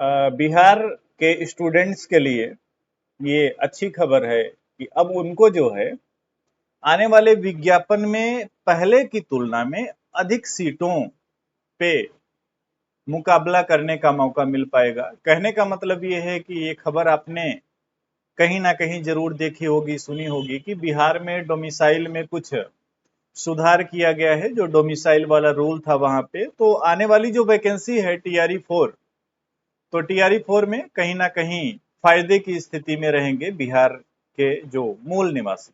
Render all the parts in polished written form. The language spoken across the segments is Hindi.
बिहार के स्टूडेंट्स के लिए ये अच्छी खबर है कि अब उनको जो है आने वाले विज्ञापन में पहले की तुलना में अधिक सीटों पे मुकाबला करने का मौका मिल पाएगा। कहने का मतलब ये है कि ये खबर आपने कहीं ना कहीं जरूर देखी होगी, सुनी होगी कि बिहार में डोमिसाइल में कुछ सुधार किया गया है। जो डोमिसाइल वाला रूल था वहां पे, तो आने वाली जो वैकेंसी है टीआरई 4, तो टीआरई 4 में कहीं ना कहीं फायदे की स्थिति में रहेंगे बिहार के जो मूल निवासी।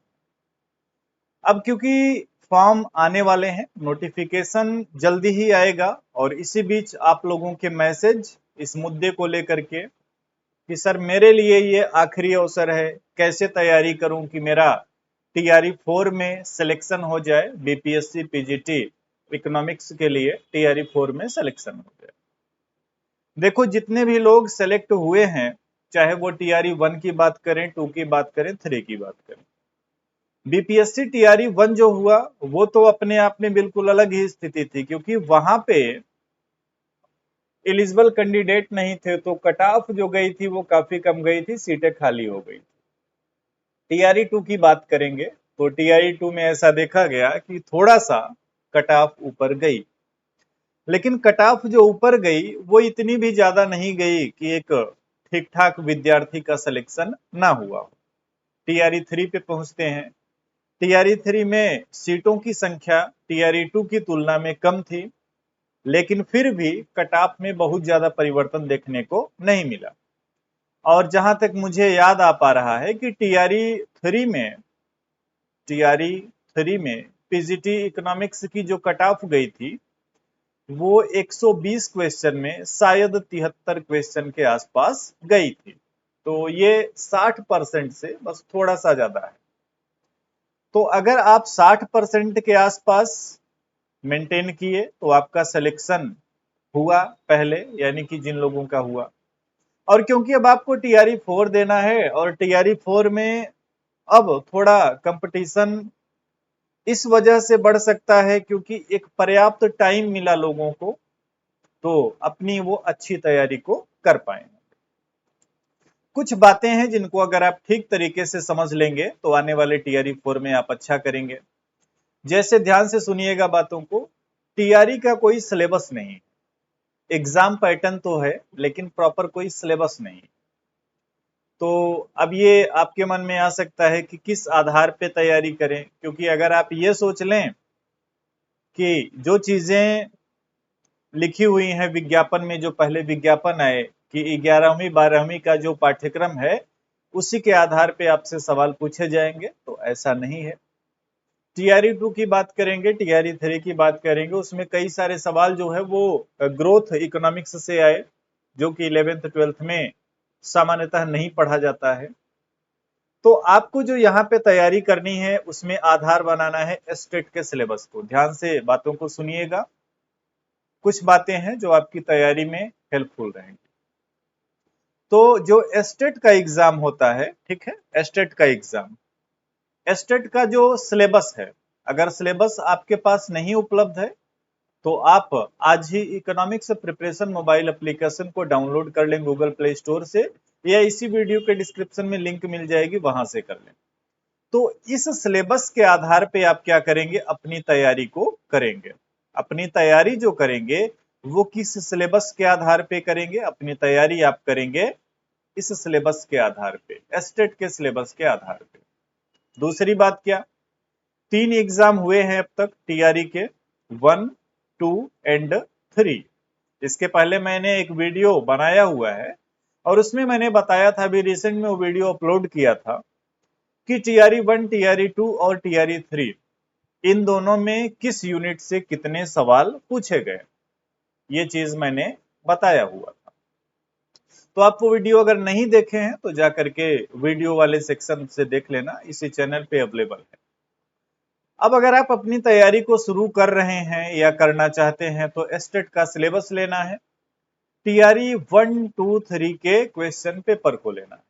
अब क्योंकि फॉर्म आने वाले हैं, नोटिफिकेशन जल्दी ही आएगा, और इसी बीच आप लोगों के मैसेज इस मुद्दे को लेकर के कि सर मेरे लिए ये आखिरी अवसर है, कैसे तैयारी करूं कि मेरा टीआरई 4 में सिलेक्शन हो जाए, बीपीएससी पीजीटी इकोनॉमिक्स के लिए टीआरई 4 में सिलेक्शन हो जाए। देखो, जितने भी लोग सेलेक्ट हुए हैं, चाहे वो टीआरई 1 की बात करें, 2 की बात करें, 3 की बात करें, बीपीएससी टीआरई 1 जो हुआ वो तो अपने आप में बिल्कुल अलग ही स्थिति थी, क्योंकि वहां पे एलिजिबल कैंडिडेट नहीं थे, तो कट ऑफ जो गई थी वो काफी कम गई थी, सीटें खाली हो गई। टीआरई 2 की बात करेंगे तो टीआरई 2 में ऐसा देखा गया कि थोड़ा सा कट ऑफ ऊपर गई, लेकिन कट ऑफ जो ऊपर गई वो इतनी भी ज्यादा नहीं गई कि एक ठीक ठाक विद्यार्थी का सिलेक्शन ना हुआ हो। टीआरई 3 पे पहुंचते हैं। टीआरई 3 में सीटों की संख्या टीआरई 2 की तुलना में कम थी, लेकिन फिर भी कट ऑफ में बहुत ज्यादा परिवर्तन देखने को नहीं मिला। और जहां तक मुझे याद आ पा रहा है कि टीआरई 3 में पीजीटी इकोनॉमिक्स की जो कट ऑफ गई थी वो 120 क्वेश्चन में शायद 73 क्वेश्चन के आसपास गई थी। तो ये 60% से बस थोड़ा सा ज्यादा है। तो अगर आप 60% के आसपास मेंटेन किए तो आपका सिलेक्शन हुआ पहले, यानी कि जिन लोगों का हुआ। और क्योंकि अब आपको टीआरई 4 देना है, और टीआरई 4 में अब थोड़ा कंपटीशन इस वजह से बढ़ सकता है क्योंकि एक पर्याप्त टाइम मिला लोगों को, तो अपनी वो अच्छी तैयारी को कर पाएंगे। कुछ बातें हैं जिनको अगर आप ठीक तरीके से समझ लेंगे तो आने वाले टीआरई 4 में आप अच्छा करेंगे। जैसे ध्यान से सुनिएगा बातों को। टीआरई का कोई सिलेबस नहीं, एग्जाम पैटर्न तो है लेकिन प्रॉपर कोई सिलेबस नहीं। तो अब ये आपके मन में आ सकता है कि किस आधार पे तैयारी करें, क्योंकि अगर आप ये सोच लें कि जो चीजें लिखी हुई हैं विज्ञापन में, जो पहले विज्ञापन आए कि 11वीं 12वीं का जो पाठ्यक्रम है उसी के आधार पे आपसे सवाल पूछे जाएंगे, तो ऐसा नहीं है। टीआरई 2 की बात करेंगे, टीआरई 3 की बात करेंगे, उसमें कई सारे सवाल जो है वो ग्रोथ इकोनॉमिक्स से आए, जो कि 11th 12th में सामान्यतः नहीं पढ़ा जाता है। तो आपको जो यहाँ पे तैयारी करनी है उसमें आधार बनाना है स्टेट के सिलेबस को। ध्यान से बातों को सुनिएगा, कुछ बातें हैं जो आपकी तैयारी में हेल्पफुल रहेंगी। तो जो स्टेट का एग्जाम होता है, ठीक है, स्टेट का एग्जाम, स्टेट का जो सिलेबस है, अगर सिलेबस आपके पास नहीं उपलब्ध है तो आप आज ही इकोनॉमिक्स प्रिपरेशन मोबाइल एप्लीकेशन को डाउनलोड कर लें गूगल प्ले स्टोर से, या इसी वीडियो के डिस्क्रिप्शन में लिंक मिल जाएगी, वहां से कर लें। तो इस सिलेबस के आधार पे आप क्या करेंगे, अपनी तैयारी को करेंगे। अपनी तैयारी जो करेंगे वो किस सिलेबस के आधार पे करेंगे, अपनी तैयारी आप करेंगे इस सिलेबस के आधार पे, स्टेट के सिलेबस के आधार पे। दूसरी बात क्या, 3 एग्जाम हुए हैं अब तक टीआरई के, 1, 2 एंड 3। इसके पहले मैंने एक वीडियो बनाया हुआ है और उसमें मैंने बताया था, अभी रिसेंट में वो वीडियो अपलोड किया था, कि टीआरई 1, टीआरई 2 और टीआरई 3 इन दोनों में किस यूनिट से कितने सवाल पूछे गए, ये चीज मैंने बताया हुआ था। तो आप वो वीडियो अगर नहीं देखे हैं तो जाकर के वीडियो वाले सेक्शन से देख लेना, इसी चैनल पे अवेलेबल है। अब अगर आप अपनी तैयारी को शुरू कर रहे हैं या करना चाहते हैं तो स्टेट का सिलेबस लेना है, टीआरई 1, 2, 3 के क्वेश्चन पेपर को लेना है,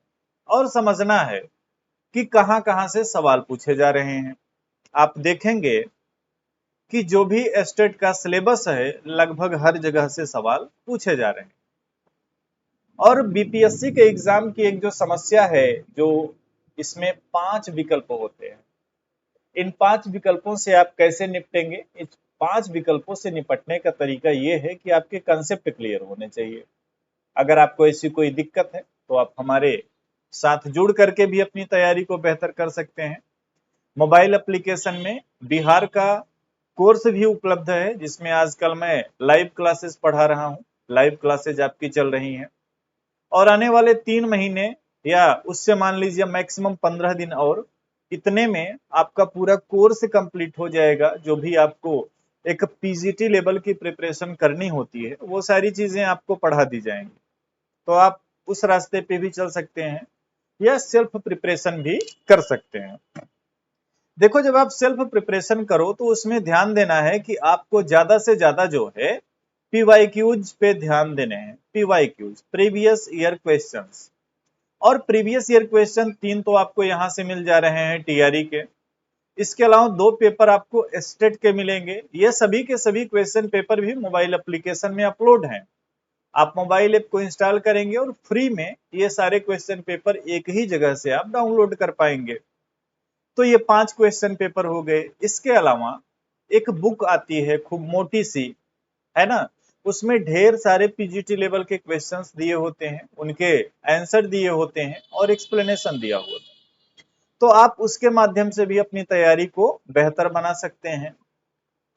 और समझना है कि कहां कहां से सवाल पूछे जा रहे हैं। आप देखेंगे कि जो भी स्टेट का सिलेबस है लगभग हर जगह से सवाल पूछे जा रहे हैं। और बीपीएससी के एग्जाम की एक जो समस्या है, जो इसमें 5 विकल्प होते हैं, इन 5 विकल्पों से आप कैसे निपटेंगे? इस 5 विकल्पों से निपटने का तरीका ये है कि आपके कंसेप्ट क्लियर होने चाहिए। अगर आपको ऐसी कोई दिक्कत है तो आप हमारे साथ जुड़ करके भी अपनी तैयारी को बेहतर कर सकते हैं। मोबाइल एप्लीकेशन में बिहार का कोर्स भी उपलब्ध है, जिसमें आजकल मैं लाइव क्लासेस पढ़ा रहा हूँ। लाइव क्लासेज आपकी चल रही हैं और आने वाले 3 महीने या उससे मान लीजिए मैक्सिमम 15 दिन और, इतने में आपका पूरा कोर्स कंप्लीट हो जाएगा। जो भी आपको एक पीजीटी लेवल की प्रिपरेशन करनी होती है, वो सारी चीजें आपको पढ़ा दी जाएंगी। तो आप उस रास्ते पे भी चल सकते हैं या सेल्फ प्रिपरेशन भी कर सकते हैं। देखो, जब आप सेल्फ प्रिपरेशन करो तो उसमें ध्यान देना है कि आपको ज्यादा से ज्यादा जो है पीवाईक्यूज पे ध्यान देने हैं। पीवाईक्यूज, प्रीवियस ईयर क्वेश्चंस, और प्रीवियस ईयर क्वेश्चन 3 तो आपको यहां से मिल जा रहे हैं टीआरई के। इसके अलावा 2 पेपर आपको स्टेट के मिलेंगे। ये सभी के सभी क्वेश्चन पेपर भी मोबाइल एप्लीकेशन में अपलोड हैं। आप मोबाइल ऐप को इंस्टॉल करेंगे और फ्री में ये सारे क्वेश्चन पेपर एक ही जगह से आप डाउनलोड कर पाएंगे। तो ये 5 क्वेश्चन पेपर हो गए। इसके अलावा एक बुक आती है खूब मोटी सी, है ना, उसमें ढेर सारे पीजीटी लेवल के क्वेश्चंस दिए होते हैं, उनके आंसर दिए होते हैं और एक्सप्लेनेशन दिया होता है। तो आप उसके माध्यम से भी अपनी तैयारी को बेहतर बना सकते हैं।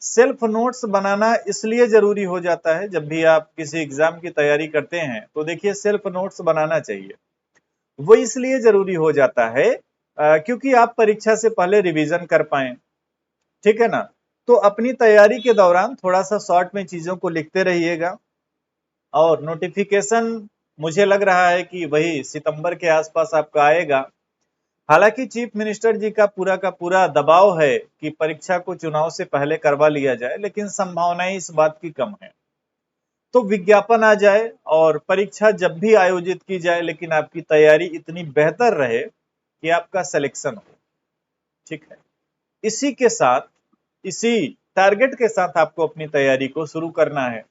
सेल्फ नोट्स बनाना इसलिए जरूरी हो जाता है, जब भी आप किसी एग्जाम की तैयारी करते हैं तो देखिए सेल्फ नोट्स बनाना चाहिए। वो इसलिए जरूरी हो जाता है क्योंकि आप परीक्षा से पहले रिवीजन कर पाएं, ठीक है ना। तो अपनी तैयारी के दौरान थोड़ा सा शॉर्ट में चीजों को लिखते रहिएगा। और नोटिफिकेशन मुझे लग रहा है कि वही सितंबर के आसपास आपका आएगा। हालांकि चीफ मिनिस्टर जी का पूरा दबाव है कि परीक्षा को चुनाव से पहले करवा लिया जाए, लेकिन संभावनाएं इस बात की कम है। तो विज्ञापन आ जाए और परीक्षा जब भी आयोजित की जाए, लेकिन आपकी तैयारी इतनी बेहतर रहे कि आपका सिलेक्शन हो, ठीक है। इसी के साथ, इसी टारगेट के साथ आपको अपनी तैयारी को शुरू करना है।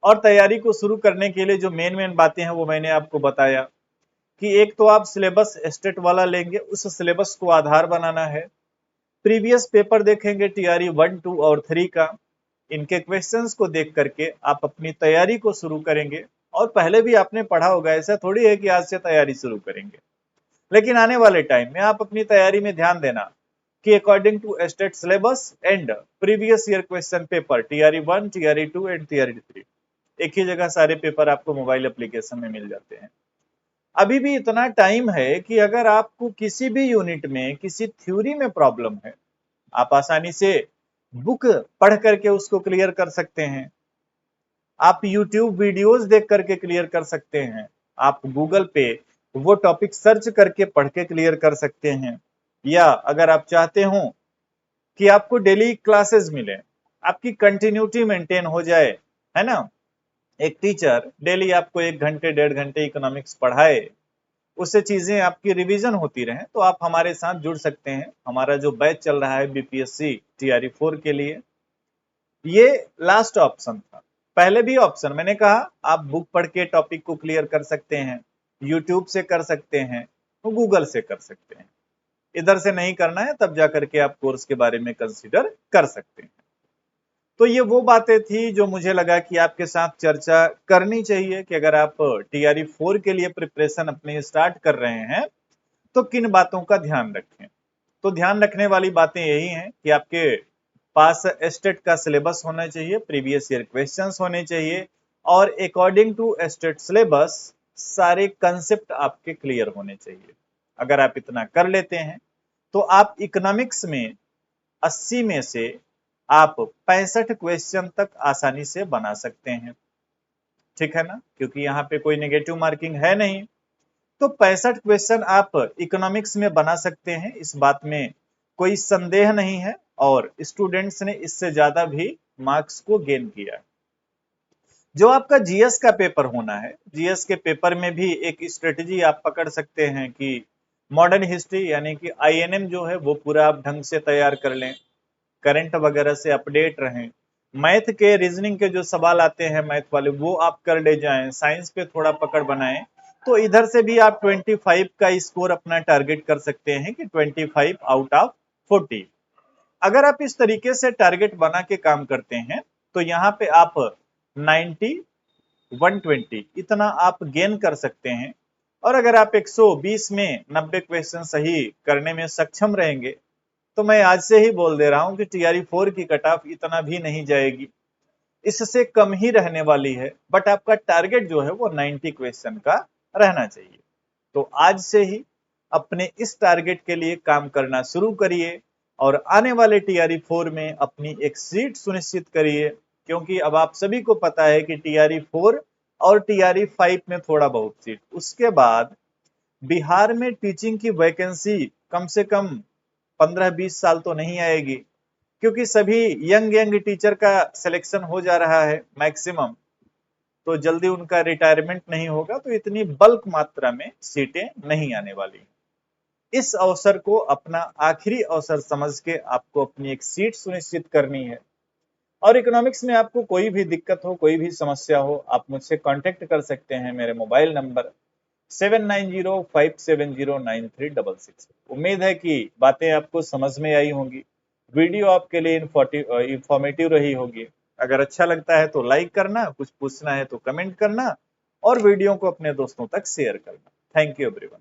और तैयारी को शुरू करने के लिए जो मेन मेन बातें हैं वो मैंने आपको बताया कि एक तो आप सिलेबस स्टेट वाला लेंगे, उस सिलेबस को आधार बनाना है। प्रीवियस पेपर देखेंगे टीआरई 1, 2 और 3 का। इनके क्वेश्चंस को देख करके आप अपनी तैयारी को शुरू करेंगे। और पहले भी आपने पढ़ा होगा, ऐसा थोड़ी है कि आज से तैयारी शुरू करेंगे। लेकिन आने वाले टाइम में आप अपनी तैयारी में ध्यान देना कि according to state syllabus and previous year question paper TRE 1, TRE 2 and TRE 3, एक ही जगह सारे पेपर आपको मोबाइल एप्लीकेशन में मिल जाते हैं। अभी भी इतना टाइम है कि अगर आपको किसी भी यूनिट में किसी थ्योरी में प्रॉब्लम है, आप आसानी से बुक पढ़ करके उसको क्लियर कर सकते हैं। आप YouTube वीडियोस देख करके क्लियर कर सकते हैं। आप गूगल पे वो टॉपिक सर्च करके पढ़ के क्लियर कर सकते हैं। या अगर आप चाहते हो कि आपको डेली क्लासेस मिले, आपकी कंटिन्यूटी मेंटेन हो जाए, है ना, एक टीचर डेली आपको 1 घंटे 1.5 घंटे इकोनॉमिक्स पढ़ाए, उससे चीजें आपकी रिवीजन होती रहे, तो आप हमारे साथ जुड़ सकते हैं। हमारा जो बैच चल रहा है बीपीएससी टीआरई 4 के लिए, ये लास्ट ऑप्शन था। पहले भी ऑप्शन मैंने कहा आप बुक पढ़ के टॉपिक को क्लियर कर सकते हैं, यूट्यूब से कर सकते हैं, तो गूगल से कर सकते हैं। इधर से नहीं करना है तब जाकर के आप कोर्स के बारे में कंसीडर कर सकते हैं। तो ये वो बातें थी जो मुझे लगा कि आपके साथ चर्चा करनी चाहिए कि अगर आप टीआरई 4 के लिए प्रिपरेशन अपनी स्टार्ट कर रहे हैं तो किन बातों का ध्यान रखें। तो ध्यान रखने वाली बातें यही हैं कि आपके पास स्टेट का सिलेबस होना चाहिए, प्रीवियस ईयर क्वेश्चंस होने चाहिए और अकॉर्डिंग टू स्टेट सिलेबस सारे कंसेप्ट आपके क्लियर होने चाहिए। अगर आप इतना कर लेते हैं तो आप इकोनॉमिक्स में 80 में से आप 65 क्वेश्चन तक आसानी से बना सकते हैं, ठीक है ना, क्योंकि यहाँ पे कोई नेगेटिव मार्किंग है नहीं। तो 65 क्वेश्चन आप इकोनॉमिक्स में बना सकते हैं, इस बात में कोई संदेह नहीं है। और स्टूडेंट्स ने इससे ज्यादा भी मार्क्स को गेन किया। जो आपका जीएस का पेपर होना है, जीएस के पेपर में भी एक स्ट्रेटजी आप पकड़ सकते हैं कि मॉडर्न हिस्ट्री यानी कि आईएनएम जो है वो पूरा आप ढंग से तैयार कर लें, करंट वगैरह से अपडेट रहें। मैथ के रीजनिंग के जो सवाल आते हैं मैथ वाले वो आप कर ले जाएं, साइंस पे थोड़ा पकड़ बनाएं, तो इधर से भी आप 25 का स्कोर अपना टारगेट कर सकते हैं कि 25 आउट ऑफ 40। अगर आप इस तरीके से टारगेट बना के काम करते हैं तो यहाँ पे आप 90 120 इतना आप गेन कर सकते हैं। और अगर आप 120 में 90 क्वेश्चन सही करने में सक्षम रहेंगे तो मैं आज से ही बोल दे रहा हूं कि टीआरई 4 की कट ऑफ इतना भी नहीं जाएगी, इससे कम ही रहने वाली है। बट आपका टारगेट जो है वो 90 क्वेश्चन का रहना चाहिए। तो आज से ही अपने इस टारगेट के लिए काम करना शुरू करिए और आने वाले टीआरई 4 में अपनी एक सीट सुनिश्चित करिए, क्योंकि अब आप सभी को पता है कि टीआरई 4 और टीआरई 5 में थोड़ा बहुत सीट, उसके बाद बिहार में टीचिंग की वैकेंसी कम से कम 15-20 साल तो नहीं आएगी, क्योंकि सभी यंग यंग टीचर का सिलेक्शन हो जा रहा है मैक्सिमम, तो जल्दी उनका रिटायरमेंट नहीं होगा, तो इतनी बल्क मात्रा में सीटें नहीं आने वाली। इस अवसर को अपना आखिरी अवसर समझ के आपको अपनी एक सीट सुनिश्चित करनी है। और इकोनॉमिक्स में आपको कोई भी दिक्कत हो, कोई भी समस्या हो, आप मुझसे कांटेक्ट कर सकते हैं मेरे मोबाइल नंबर 7905709366। उम्मीद है कि बातें आपको समझ में आई होंगी, वीडियो आपके लिए इंफॉर्मेटिव रही होगी। अगर अच्छा लगता है तो लाइक करना, कुछ पूछना है तो कमेंट करना और वीडियो को अपने दोस्तों तक शेयर करना। Thank you everyone.